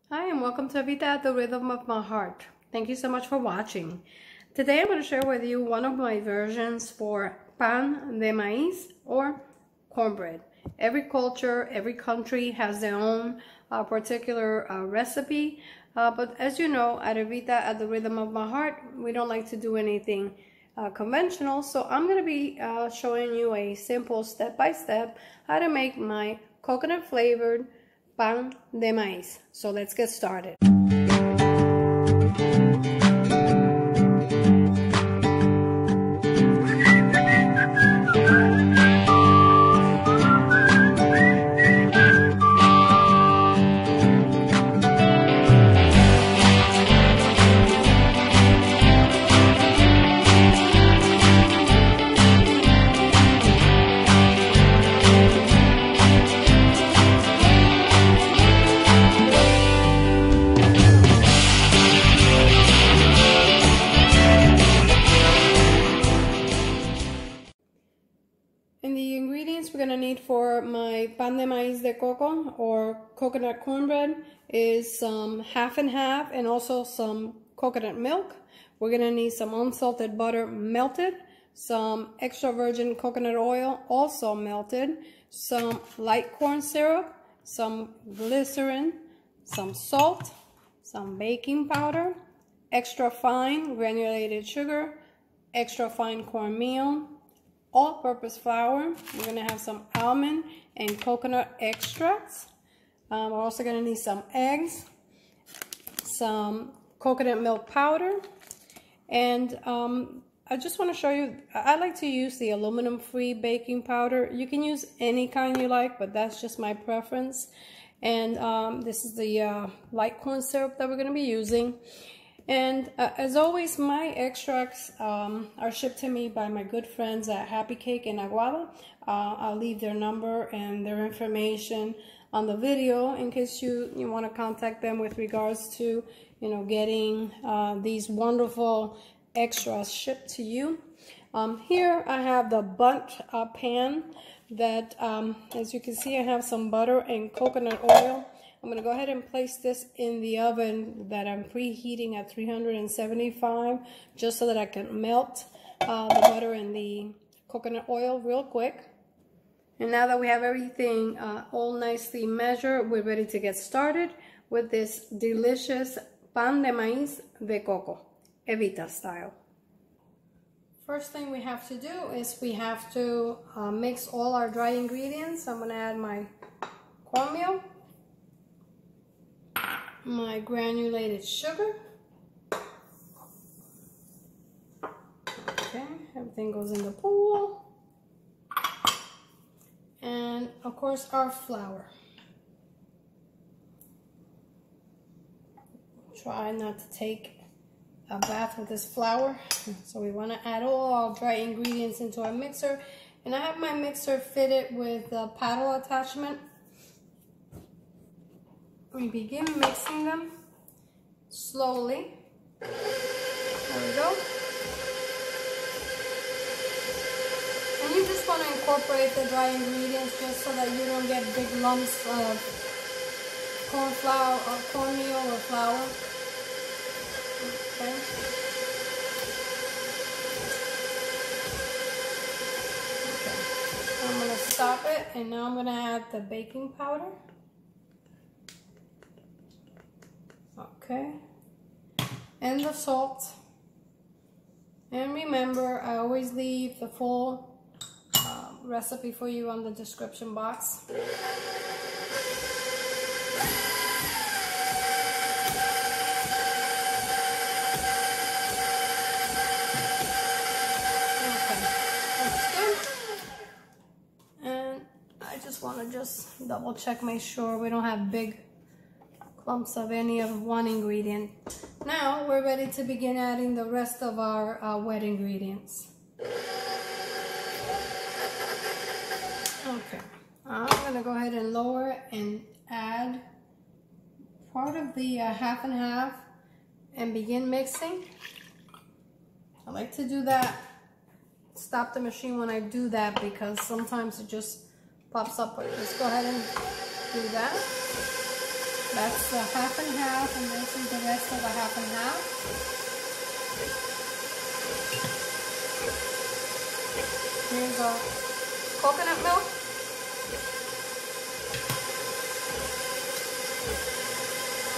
Hi, and welcome to Evita at the Rhythm of My Heart. Thank you so much for watching. Today I'm going to share with you one of my versions for pan de maíz or cornbread. Every culture, every country has their own particular recipe. But as you know, at Evita at the Rhythm of My Heart, we don't like to do anything conventional. So I'm going to be showing you a simple step-by-step how to make my coconut flavored pan de maíz. So let's get started. And the ingredients we're going to need for my pan de maíz de coco or coconut cornbread is some half and half and also some coconut milk. We're going to need some unsalted butter melted, some extra virgin coconut oil also melted, some light corn syrup, some glycerin, some salt, some baking powder, extra fine granulated sugar, extra fine cornmeal, all-purpose flour. We're going to have some almond and coconut extracts. We're also going to need some eggs, some coconut milk powder, and I just want to show you, I like to use the aluminum-free baking powder. You can use any kind you like, but that's just my preference. And this is the light corn syrup that we're going to be using. And as always, my extracts are shipped to me by my good friends at Happy Cake in Aguada. I'll leave their number and their information on the video in case you want to contact them with regards to, getting these wonderful extras shipped to you. Here I have the Bundt pan that, as you can see, I have some butter and coconut oil. I'm going to go ahead and place this in the oven that I'm preheating at 375 just so that I can melt the butter and the coconut oil real quick. And now that we have everything all nicely measured, we're ready to get started with this delicious pan de maíz de coco, Evita style. First thing we have to do is we have to mix all our dry ingredients. I'm going to add my cornmeal, my granulated sugar. Okay, everything goes in the bowl. And of course our flour. Try not to take a bath with this flour. So we want to add all our dry ingredients into our mixer. And I have my mixer fitted with a paddle attachment. We begin mixing them slowly. There we go. And you just want to incorporate the dry ingredients just so that you don't get big lumps of corn flour or cornmeal or flour. Okay. Okay. I'm going to stop it, and now I'm going to add the baking powder. Okay, and the salt. And remember, I always leave the full recipe for you on the description box. Okay. That's good. And I just want to double check, make sure we don't have big lumps of any of one ingredient. Now we're ready to begin adding the rest of our wet ingredients. Okay, I'm gonna go ahead and lower and add part of the half and half and begin mixing. I like to do that, stop the machine when I do that because sometimes it just pops up. Let's go ahead and do that. That's the half and half, and this is the rest of the half and half. Here's our coconut milk.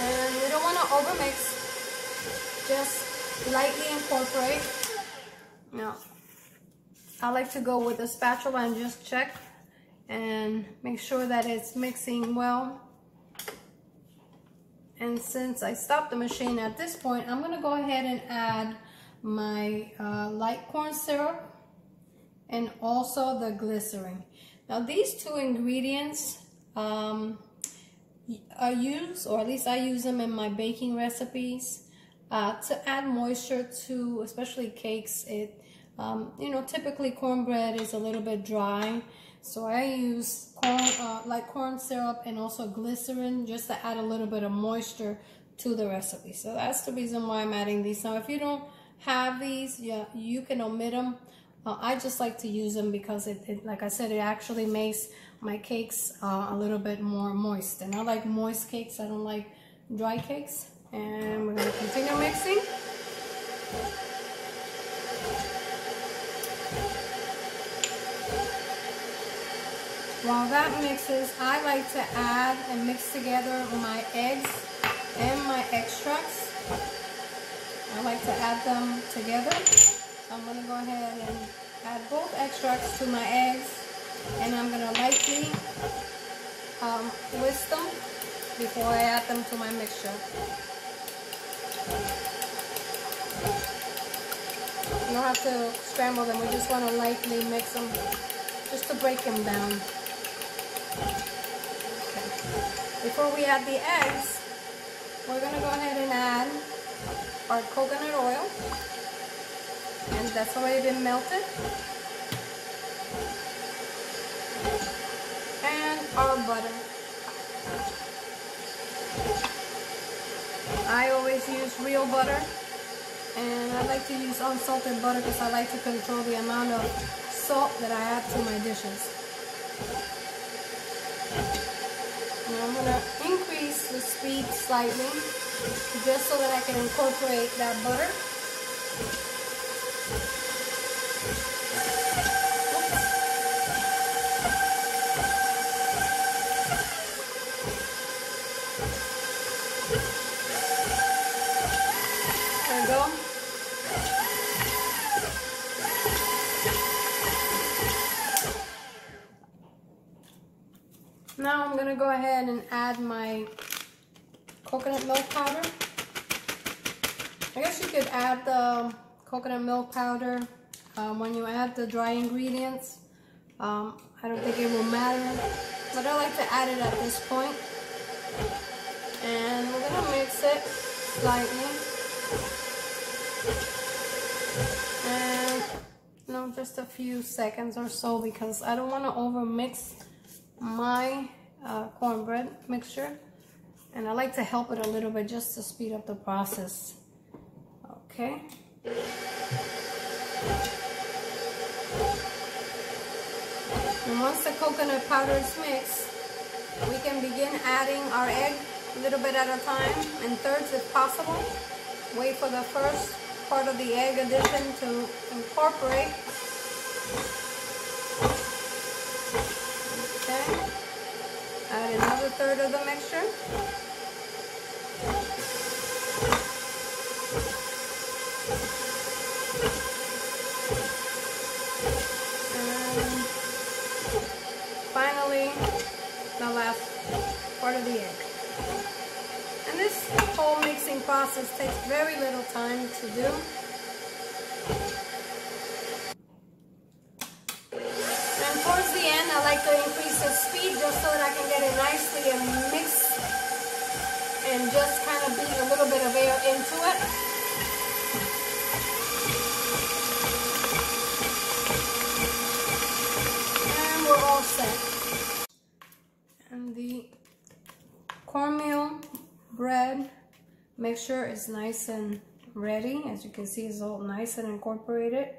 And you don't want to overmix, just lightly incorporate. Now, I like to go with a spatula and just check and make sure that it's mixing well. And since I stopped the machine at this point, I'm gonna go ahead and add my light corn syrup and also the glycerin. Now these two ingredients are used, or at least I use them in my baking recipes to add moisture to especially cakes. It, you know, typically cornbread is a little bit dry. So I use light corn syrup and also glycerin just to add a little bit of moisture to the recipe. So that's the reason why I'm adding these. Now if you don't have these, yeah, you can omit them. I just like to use them because it, like I said, it actually makes my cakes a little bit more moist. And I like moist cakes, I don't like dry cakes. And we're going to continue mixing. While that mixes, I like to add and mix together my eggs and my extracts. I like to add them together. So I'm going to go ahead and add both extracts to my eggs, and I'm going to lightly whisk them before I add them to my mixture. You don't have to scramble them, we just want to lightly mix them just to break them down. Okay. Before we add the eggs, we're going to go ahead and add our coconut oil, and that's already been melted, and our butter. I always use real butter, and I like to use unsalted butter because I like to control the amount of salt that I add to my dishes. Now I'm going to increase the speed slightly just so that I can incorporate that butter. There we go. Now I'm going to go ahead and add my coconut milk powder. I guess you could add the coconut milk powder when you add the dry ingredients. I don't think it will matter, but I like to add it at this point. And we're going to mix it slightly. And no, just a few seconds or so, because I don't want to over mix my cornbread mixture, and I like to help it a little bit just to speed up the process. Okay. And once the coconut powder is mixed, we can begin adding our egg a little bit at a time, in thirds if possible. Wait for the first part of the egg addition to incorporate. Okay. Add another third of the mixture. And finally, the last part of the egg. And this whole mixing process takes very little time to do. And towards the end, I like to increase the speed just so that I can get it nicely and mix and just kind of beat a little bit of air into it. And we're all set. And the cornmeal bread mixture is nice and ready. As you can see, it's all nice and incorporated.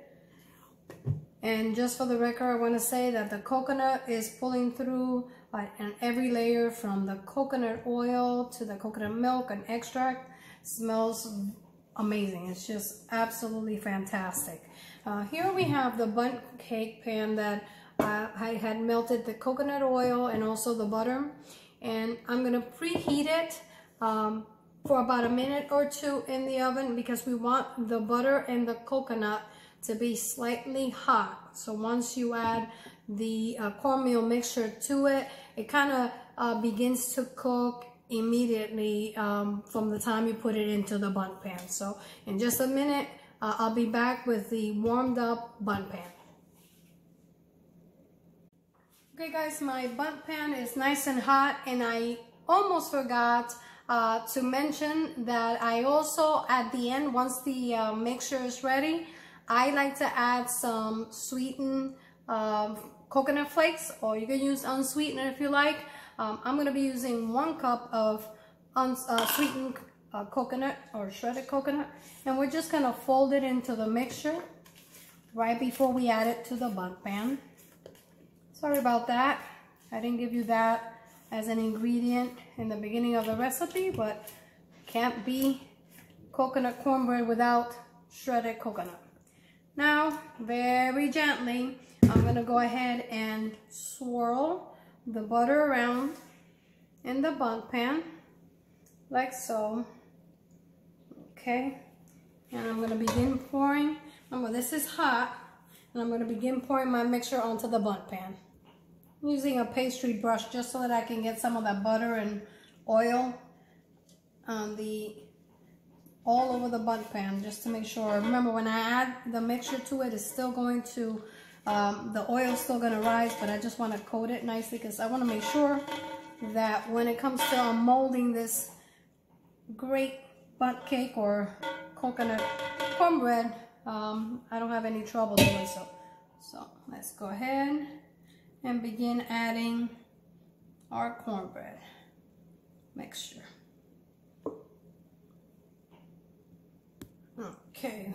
And just for the record, I want to say that the coconut is pulling through but in every layer, from the coconut oil to the coconut milk and extract, smells amazing. It's just absolutely fantastic. Here we have the Bundt cake pan that I had melted the coconut oil and also the butter, and I'm gonna preheat it for about a minute or two in the oven, because we want the butter and the coconut to be slightly hot. So once you add the cornmeal mixture to it, it kind of begins to cook immediately from the time you put it into the Bundt pan. So in just a minute, I'll be back with the warmed up Bundt pan. Okay guys, my Bundt pan is nice and hot, and I almost forgot to mention that I also, at the end, once the mixture is ready, I like to add some sweetened coconut flakes, or you can use unsweetened if you like. I'm going to be using 1 cup of sweetened coconut or shredded coconut, and we're just going to fold it into the mixture right before we add it to the Bundt pan. Sorry about that. I didn't give you that as an ingredient in the beginning of the recipe, but can't be coconut cornbread without shredded coconut. Now, very gently, I'm gonna go ahead and swirl the butter around in the Bundt pan, like so. Okay, and I'm gonna begin pouring. Remember, this is hot, and I'm gonna begin pouring my mixture onto the Bundt pan. I'm using a pastry brush just so that I can get some of that butter and oil on all over the Bundt pan, just to make sure. Remember, when I add the mixture to it, it's still going to, the oil's still going to rise, but I just want to coat it nicely, because I want to make sure that when it comes to molding this great Bundt cake or coconut cornbread, I don't have any trouble doing so. So let's go ahead and begin adding our cornbread mixture. Okay,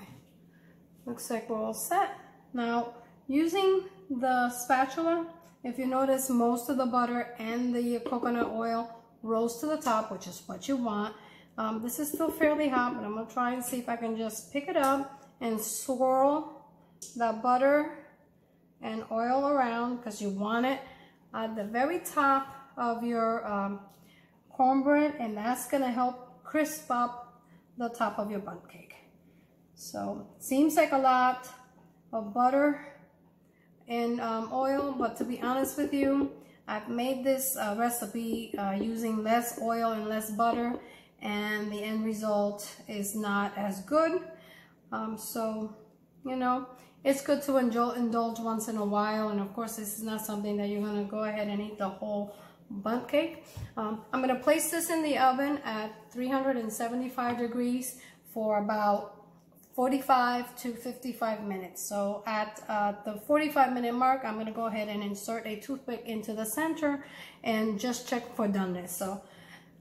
looks like we're all set. Now, using the spatula, if you notice, most of the butter and the coconut oil rose to the top, which is what you want. This is still fairly hot, but I'm gonna try and see if I can just pick it up and swirl the butter and oil around, because you want it at the very top of your cornbread, and that's gonna help crisp up the top of your Bundt cake. So, seems like a lot of butter and oil, but to be honest with you, I've made this recipe using less oil and less butter, and the end result is not as good. So, you know, it's good to indulge once in a while, and of course this is not something that you're going to go ahead and eat the whole Bundt cake. I'm going to place this in the oven at 375 degrees for about 45 to 55 minutes. So at the 45-minute mark, I'm going to go ahead and insert a toothpick into the center and just check for doneness. So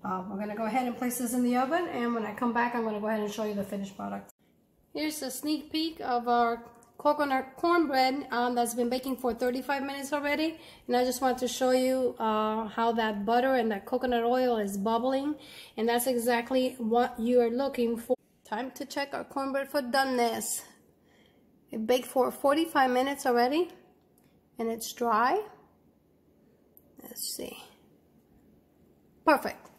we're going to go ahead and place this in the oven, and when I come back, I'm going to go ahead and show you the finished product. Here's a sneak peek of our coconut cornbread that's been baking for 35 minutes already, and I just want to show you how that butter and that coconut oil is bubbling, and that's exactly what you are looking for. Time to check our cornbread for doneness. It baked for 45 minutes already, and it's dry. Let's see. Perfect.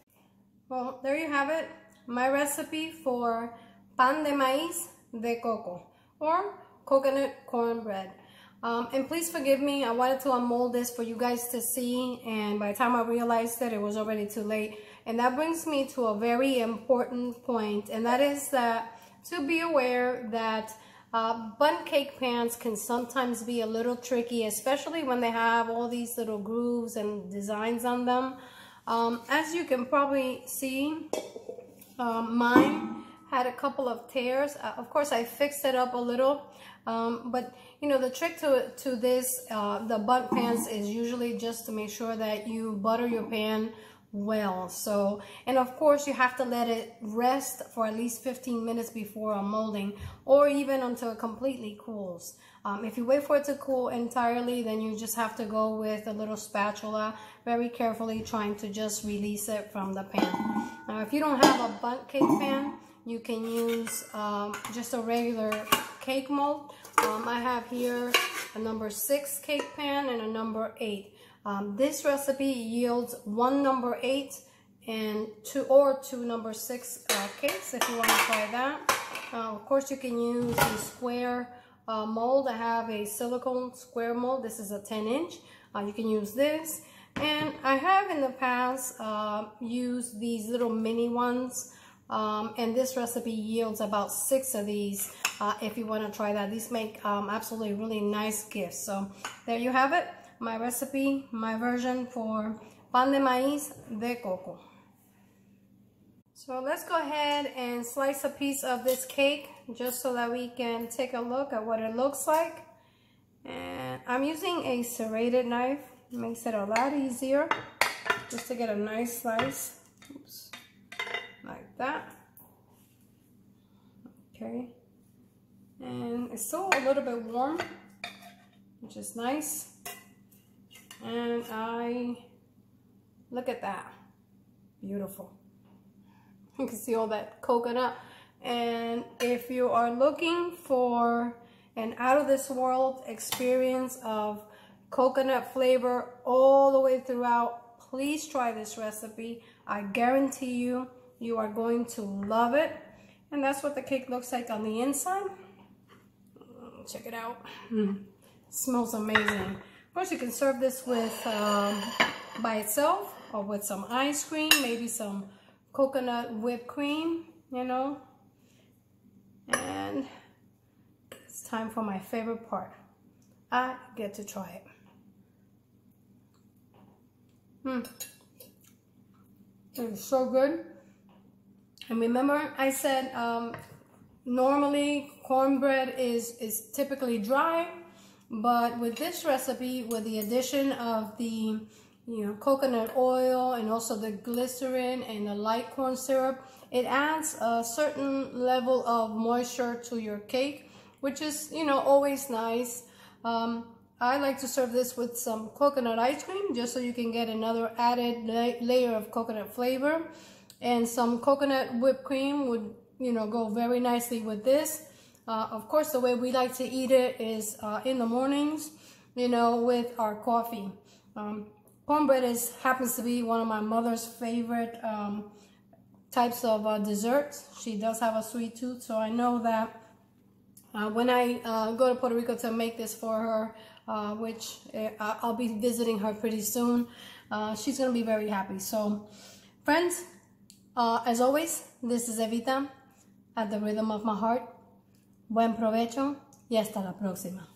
Well, there you have it, my recipe for pan de maíz de coco, or coconut cornbread. And please forgive me, I wanted to unmold this for you guys to see, and by the time I realized that it was already too late. And that brings me to a very important point, and that is that to be aware that Bundt cake pans can sometimes be a little tricky, especially when they have all these little grooves and designs on them. As you can probably see, mine had a couple of tears. Of course, I fixed it up a little, but you know, the trick to this, the Bundt pans, is usually just to make sure that you butter your pan well. So, and of course you have to let it rest for at least 15 minutes before molding, or even until it completely cools. If you wait for it to cool entirely, then you just have to go with a little spatula, very carefully trying to just release it from the pan. Now, if you don't have a Bundt cake pan, you can use just a regular cake mold. I have here a number 6 cake pan and a number 8. This recipe yields 1 number 8 and 2 number 6 cakes if you want to try that. Of course, you can use a square mold. I have a silicone square mold. This is a 10-inch. You can use this. And I have in the past used these little mini ones. And this recipe yields about 6 of these if you want to try that. These make absolutely really nice gifts. So there you have it. My recipe, my version for pan de maíz de coco. So let's go ahead and slice a piece of this cake just so that we can take a look at what it looks like. And I'm using a serrated knife. It makes it a lot easier just to get a nice slice. Oops. Like that. Okay. And it's still a little bit warm, which is nice. And look at that. Beautiful. You can see all that coconut. And if you are looking for an out of this world experience of coconut flavor all the way throughout, please try this recipe. I guarantee you, you are going to love it. And that's what the cake looks like on the inside. Check it out. It smells amazing. Of course, you can serve this with by itself or with some ice cream, maybe some coconut whipped cream, you know. And it's time for my favorite part. I get to try it. It is so good. And remember, I said normally cornbread is typically dry, but with this recipe, with the addition of the coconut oil and also the glycerin and the light corn syrup, it adds a certain level of moisture to your cake, which is always nice. I like to serve this with some coconut ice cream just so you can get another added layer of coconut flavor, and some coconut whipped cream would go very nicely with this. Of course, the way we like to eat it is in the mornings, with our coffee. Cornbread happens to be one of my mother's favorite types of desserts. She does have a sweet tooth, so I know that when I go to Puerto Rico to make this for her, which I'll be visiting her pretty soon, she's going to be very happy. So, friends, as always, this is Evita at the rhythm of my heart. Buen provecho y hasta la próxima.